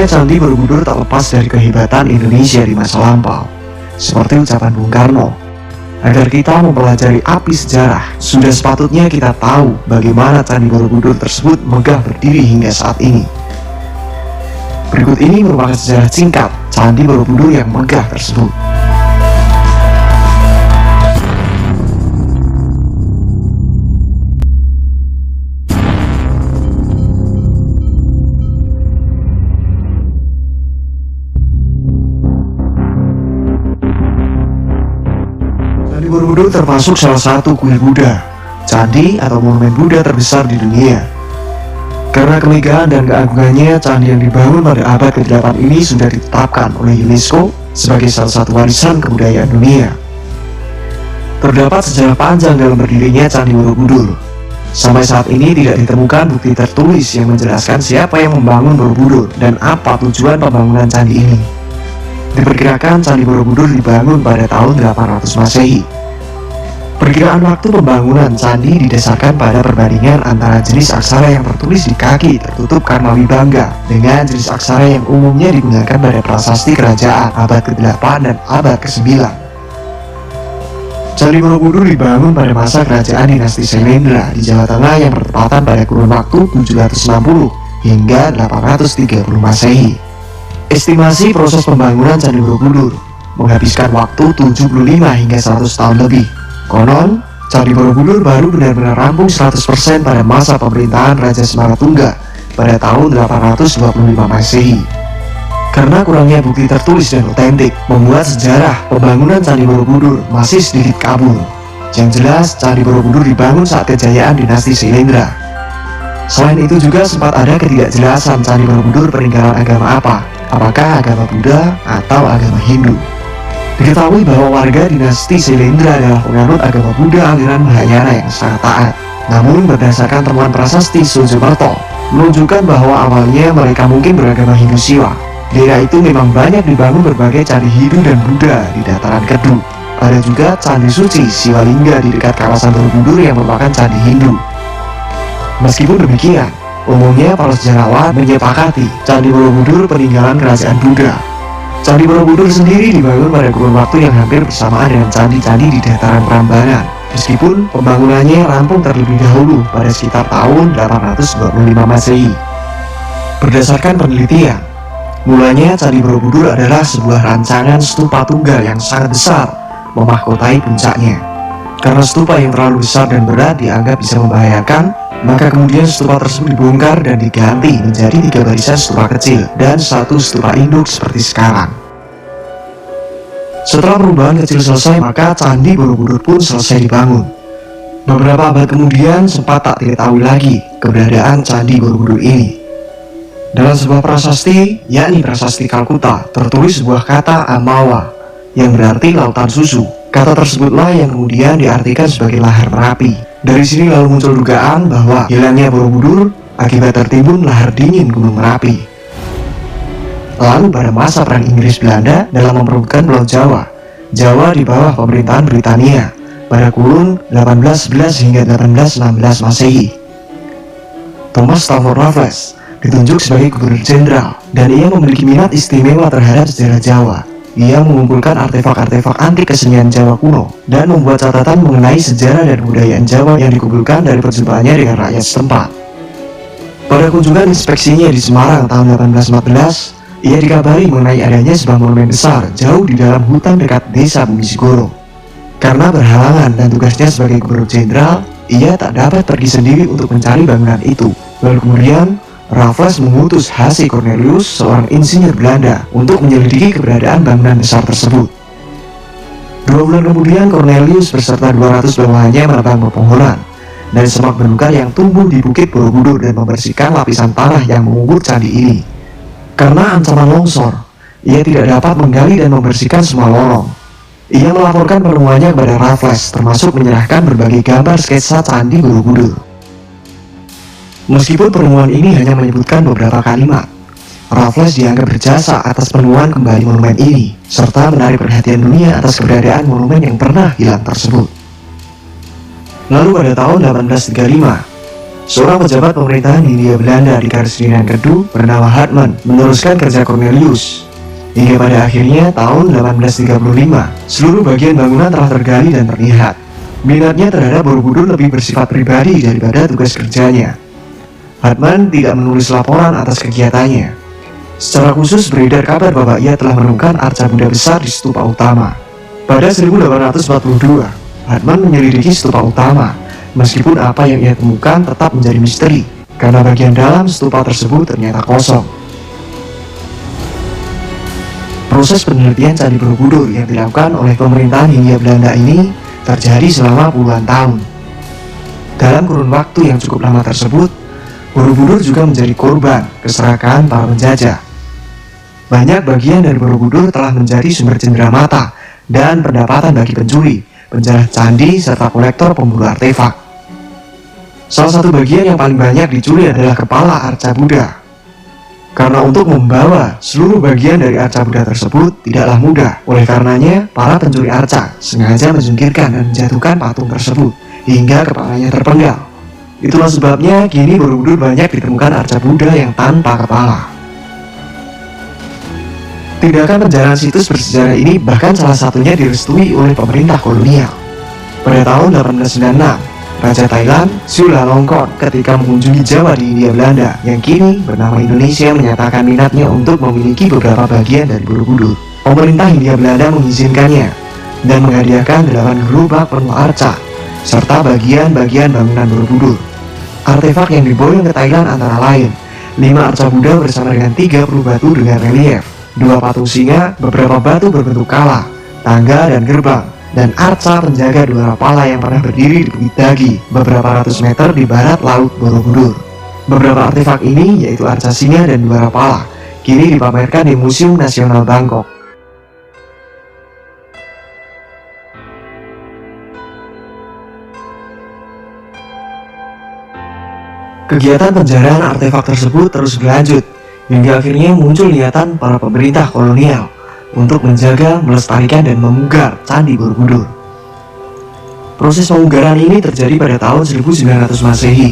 Candi Borobudur tak lepas dari kehebatan Indonesia di masa lampau. Seperti ucapan Bung Karno, agar kita mempelajari api sejarah, sudah sepatutnya kita tahu bagaimana Candi Borobudur tersebut megah berdiri hingga saat ini. Berikut ini merupakan sejarah singkat Candi Borobudur yang megah tersebut. Candi Borobudur termasuk salah satu kuil Buddha, candi atau monumen Buddha terbesar di dunia. Karena kemegahan dan keagungannya, candi yang dibangun pada abad ke-8 ini sudah ditetapkan oleh UNESCO sebagai salah satu warisan kebudayaan dunia. Terdapat sejarah panjang dalam berdirinya Candi Borobudur. Sampai saat ini tidak ditemukan bukti tertulis yang menjelaskan siapa yang membangun Borobudur dan apa tujuan pembangunan candi ini. Diperkirakan Candi Borobudur dibangun pada tahun 800 Masehi. Perkiraan waktu pembangunan candi didasarkan pada perbandingan antara jenis aksara yang tertulis di kaki tertutup Karma Wibangga dengan jenis aksara yang umumnya digunakan pada prasasti kerajaan abad ke-8 dan abad ke-9. Candi Borobudur dibangun pada masa kerajaan dinasti Syailendra di Jawa Tengah yang bertepatan pada kurun waktu 760 hingga 830 Masehi. Estimasi proses pembangunan Candi Borobudur menghabiskan waktu 75 hingga 100 tahun lebih. Konon, Candi Borobudur baru benar-benar rampung 100% pada masa pemerintahan Raja Semaratuga pada tahun 825 Masehi. Karena kurangnya bukti tertulis dan otentik, membuat sejarah pembangunan Candi Borobudur masih sedikit kabur. Yang jelas, Candi Borobudur dibangun saat kejayaan dinasti Syailendra. Selain itu juga sempat ada ketidakjelasan Candi Borobudur peninggalan agama apa, apakah agama Buddha atau agama Hindu. Diketahui bahwa warga dinasti Syailendra adalah penganut agama Buddha aliran Mahayana yang sangat taat. Namun berdasarkan temuan prasasti Soejomarto menunjukkan bahwa awalnya mereka mungkin beragama Hindu Siwa. Daerah itu memang banyak dibangun berbagai candi Hindu dan Buddha di dataran Kedu. Ada juga candi suci Siwalingga di dekat kawasan Borobudur yang merupakan candi Hindu. Meskipun demikian, umumnya para sejarawan menyepakati Candi Borobudur peninggalan kerajaan Buddha. Candi Borobudur sendiri dibangun pada kurun waktu yang hampir bersamaan dengan candi-candi di dataran Prambanan, meskipun pembangunannya rampung terlebih dahulu pada sekitar tahun 825 Masehi. Berdasarkan penelitian, mulanya Candi Borobudur adalah sebuah rancangan stupa tunggal yang sangat besar, memahkotai puncaknya. Karena stupa yang terlalu besar dan berat dianggap bisa membahayakan, maka kemudian stupa tersebut dibongkar dan diganti menjadi 3 barisan stupa kecil dan 1 stupa induk seperti sekarang. Setelah perubahan kecil selesai, maka Candi Borobudur pun selesai dibangun. Beberapa abad kemudian sempat tak diketahui lagi keberadaan Candi Borobudur ini. Dalam sebuah prasasti, yakni prasasti Kalkuta, tertulis sebuah kata Amawa yang berarti lautan susu. Kata tersebutlah yang kemudian diartikan sebagai lahar Merapi. Dari sini lalu muncul dugaan bahwa hilangnya Borobudur akibat tertimbun lahar dingin Gunung Merapi. Lalu pada masa Perang Inggris-Belanda dalam memperebutkan Pulau Jawa, Jawa di bawah pemerintahan Britania pada kurun 1811 hingga 1816 Masehi. Thomas Stafford Raffles ditunjuk sebagai gubernur jenderal dan ia memiliki minat istimewa terhadap sejarah Jawa. Ia mengumpulkan artefak-artefak antik kesenian Jawa kuno dan membuat catatan mengenai sejarah dan kebudayaan Jawa yang dikumpulkan dari perjumpaannya dengan rakyat setempat. Pada kunjungan inspeksinya di Semarang tahun 1814, ia dikabari mengenai adanya sebuah monumen besar jauh di dalam hutan dekat desa Bumi Sigoro. Karena berhalangan dan tugasnya sebagai gubernur jenderal, ia tak dapat pergi sendiri untuk mencari bangunan itu. Lalu kemudian, Raffles mengutus H.C. Cornelius, seorang insinyur Belanda, untuk menyelidiki keberadaan bangunan besar tersebut. 2 bulan kemudian, Cornelius beserta 200 bawahannya menebang pepohonan dan semak belukar yang tumbuh di Bukit Borobudur dan membersihkan lapisan tanah yang mengubur candi ini. Karena ancaman longsor, ia tidak dapat menggali dan membersihkan semua lorong. Ia melaporkan penemuannya kepada Raffles, termasuk menyerahkan berbagai gambar sketsa Candi Borobudur. Meskipun penemuan ini hanya menyebutkan beberapa kalimat, Raffles dianggap berjasa atas penemuan kembali monumen ini, serta menarik perhatian dunia atas keberadaan monumen yang pernah hilang tersebut. Lalu pada tahun 1835, Seorang pejabat pemerintahan Hindia Belanda di garis Ferdinand Kedua bernama Hartman meneruskan kerja Cornelius. Hingga pada akhirnya tahun 1835, seluruh bagian bangunan telah tergali dan terlihat. Minatnya terhadap Borobudur lebih bersifat pribadi daripada tugas kerjanya. Hartman tidak menulis laporan atas kegiatannya. Secara khusus beredar kabar bahwa ia telah menemukan arca Buddha besar di stupa utama. Pada 1842, Hartman menyelidiki stupa utama. Meskipun apa yang ia temukan tetap menjadi misteri, karena bagian dalam stupa tersebut ternyata kosong. Proses penelitian Candi Borobudur yang dilakukan oleh pemerintahan Hindia Belanda ini terjadi selama puluhan tahun. Dalam kurun waktu yang cukup lama tersebut, Borobudur juga menjadi korban keserakahan para penjajah. Banyak bagian dari Borobudur telah menjadi sumber cendera mata dan pendapatan bagi pencuri, penjara candi, serta kolektor pemburu artefak. Salah satu bagian yang paling banyak dicuri adalah kepala arca Buddha. Karena untuk membawa seluruh bagian dari arca Buddha tersebut tidaklah mudah. Oleh karenanya, para pencuri arca sengaja menjungkirkan dan menjatuhkan patung tersebut hingga kepalanya terpenggal. Itulah sebabnya kini Borobudur banyak ditemukan arca Buddha yang tanpa kepala. Tindakan penjarahan situs bersejarah ini bahkan salah satunya direstui oleh pemerintah kolonial. Pada tahun 1896, Raja Thailand, Chulalongkorn, ketika mengunjungi Jawa di Hindia Belanda yang kini bernama Indonesia, menyatakan minatnya untuk memiliki beberapa bagian dari Borobudur. Pemerintah Hindia Belanda mengizinkannya dan menghadiahkan 8 gerobak penuh arca serta bagian-bagian bangunan Borobudur. Artefak yang diboyong ke Thailand antara lain 5 arca Buddha bersama dengan 30 batu dengan relief, 2 patung singa, beberapa batu berbentuk kala, tangga dan gerbang, dan arca penjaga 2 rapala yang pernah berdiri di Bukit Dagi beberapa ratus meter di barat laut Borobudur. Beberapa artefak ini yaitu arca singa dan 2 rapala kini dipamerkan di Museum Nasional Bangkok. Kegiatan penjarahan artefak tersebut terus berlanjut hingga akhirnya muncul niatan para pemerintah kolonial untuk menjaga, melestarikan, dan memugar Candi Borobudur. Proses pemugaran ini terjadi pada tahun 1900 Masehi.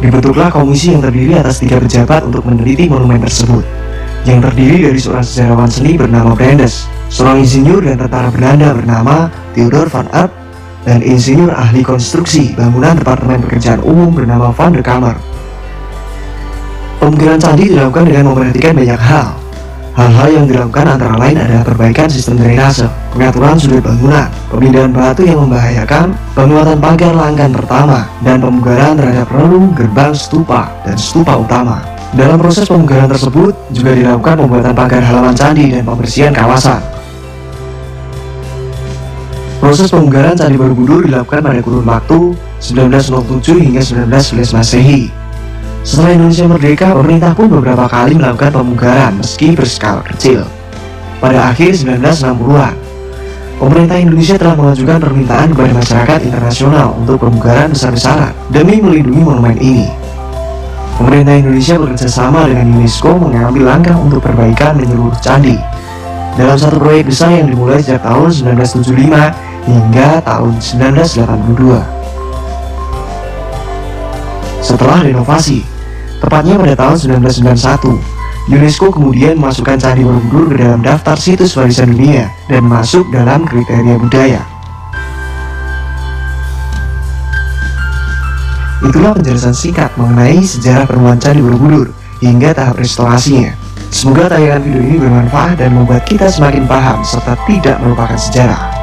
Dibentuklah komisi yang terdiri atas 3 pejabat untuk meneliti monumen tersebut, yang terdiri dari seorang sejarawan seni bernama Brandes, seorang insinyur dan tentara Belanda bernama Theodor van Arp, dan insinyur ahli konstruksi bangunan Departemen Pekerjaan Umum bernama Van der Kammer. Pemugaran candi dilakukan dengan memperhatikan banyak hal. Hal-hal yang dilakukan antara lain adalah perbaikan sistem drainase, pengaturan sudut bangunan, pemindahan batu yang membahayakan, penguatan pagar langgan pertama, dan pemugaran terhadap relung, gerbang, stupa, dan stupa utama. Dalam proses pemugaran tersebut juga dilakukan pembuatan pagar halaman candi dan pembersihan kawasan. Proses pemugaran Candi Borobudur dilakukan pada kurun waktu 1907 hingga 1911 Masehi. Setelah Indonesia merdeka, pemerintah pun beberapa kali melakukan pemugaran meski berskala kecil. Pada akhir 1960-an, pemerintah Indonesia telah mengajukan permintaan kepada masyarakat internasional untuk pemugaran besar-besaran demi melindungi monumen ini. Pemerintah Indonesia bekerjasama dengan UNESCO mengambil langkah untuk perbaikan menyeluruh candi dalam satu proyek besar yang dimulai sejak tahun 1975 hingga tahun 1982. Setelah renovasi, tepatnya pada tahun 1991, UNESCO kemudian memasukkan Candi Borobudur ke dalam daftar situs warisan dunia dan masuk dalam kriteria budaya. Itulah penjelasan singkat mengenai sejarah penemuan Candi Borobudur hingga tahap restorasinya. Semoga tayangan video ini bermanfaat dan membuat kita semakin paham serta tidak melupakan sejarah.